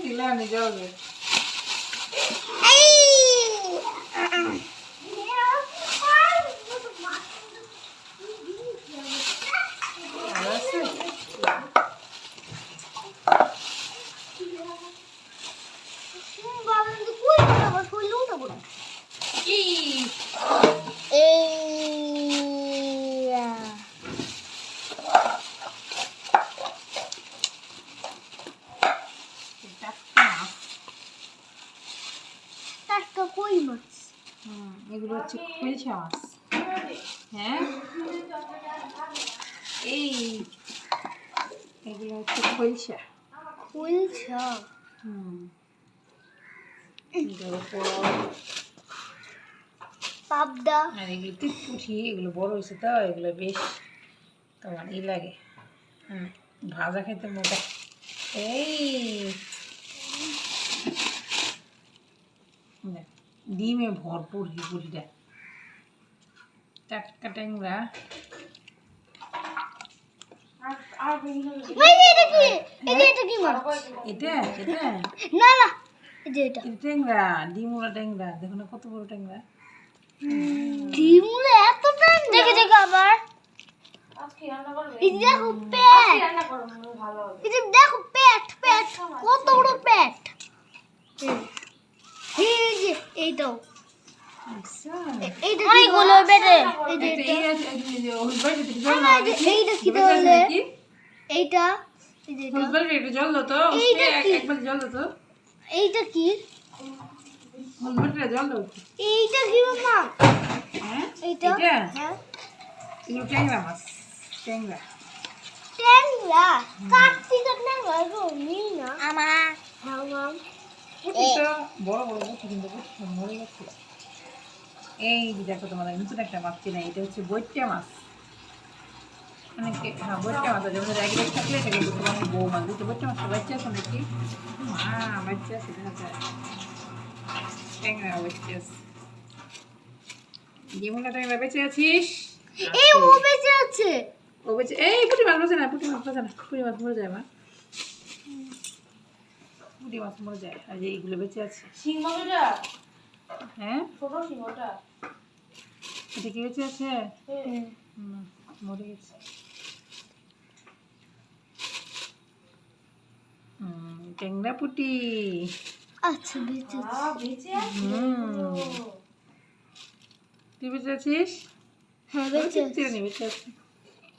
Dilan jauh. কই মাছ এগুলো হচ্ছে খৈছা মাছ। হ্যাঁ এই এগুলো হচ্ছে খৈছা। খৈছা পাবদা। আর এগুলো টিটপুঠি, এগুলো বড় হয়েছে তো এগুলো বেশ তোমার ই লাগে, ভাজা খেতে মোটা। এই ডিমে ভরপুর হিপুরিটা, টাটকা ট্যাংরা। এটা এটা না না এটা ট্যাংরা, ডিমওয়ালা ট্যাংরা। দেখো না কত বড় ট্যাংরা। ডিমুলে এত টান দেখে দেখে আবার এই দেখো পেট, এই যে দেখো পেট পেট কত বড় পেট। এই যে এইটাও এইটা অনেকগুলো পেটে। এই যে এইটা কি তাহলে এইটা এই যে একটু জল দাও তো, একবার জল দাও তো। এইটা কি জল দাও। এইটা কি মামা? হ্যাঁ এইটা হ্যাঁ এগুলো ট্যাংরা মাছ। ট্যাংরা ট্যাংরা কাটতি ট্যাংরা গো নি না আমা হ্যাঁ মাম পুঁটিটা বড় বড় পুঁটি, কিন্তু পুঁটি মরে গেছে। এই দেখো তোমাদের নতুন একটা মাছ চেনা, এটা হচ্ছে বৈট্টা মাছ। অনেকে হ্যাঁ বৈট্টা মাছ আছে, আমাদের এক রেট থাকলে এটা কিন্তু তোমার বউ মাছ দিতে। বৈট্টা মাছটা বাচ্চা আছে নাকি? বাচ্চা আছে, দেখা যায়। ট্যাংরা বাচ্চা আছে। যেমনটা ট্যাংরা বেঁচে আছিস। এই ও বেঁচে আছে, ও বেঁচে। এই পুঁটি মাছ বাঁচে না, পুঁটি মাছ বাঁচে না, পুঁটি মাছ মরে যায় মা, পুঁটি মাছ মরে যায়। আর যে এইগুলো বেঁচে আছে। সিংহটা হ্যাঁ ছোট সিংহটা এটা কি বেঁচে আছে? মরে গেছে। ট্যাংরা পুঁটি আচ্ছা বেঁচে আছে। বেঁচে আছে। তুই বেঁচে আছিস? হ্যাঁ বেঁচে আছে। বেঁচে আছে।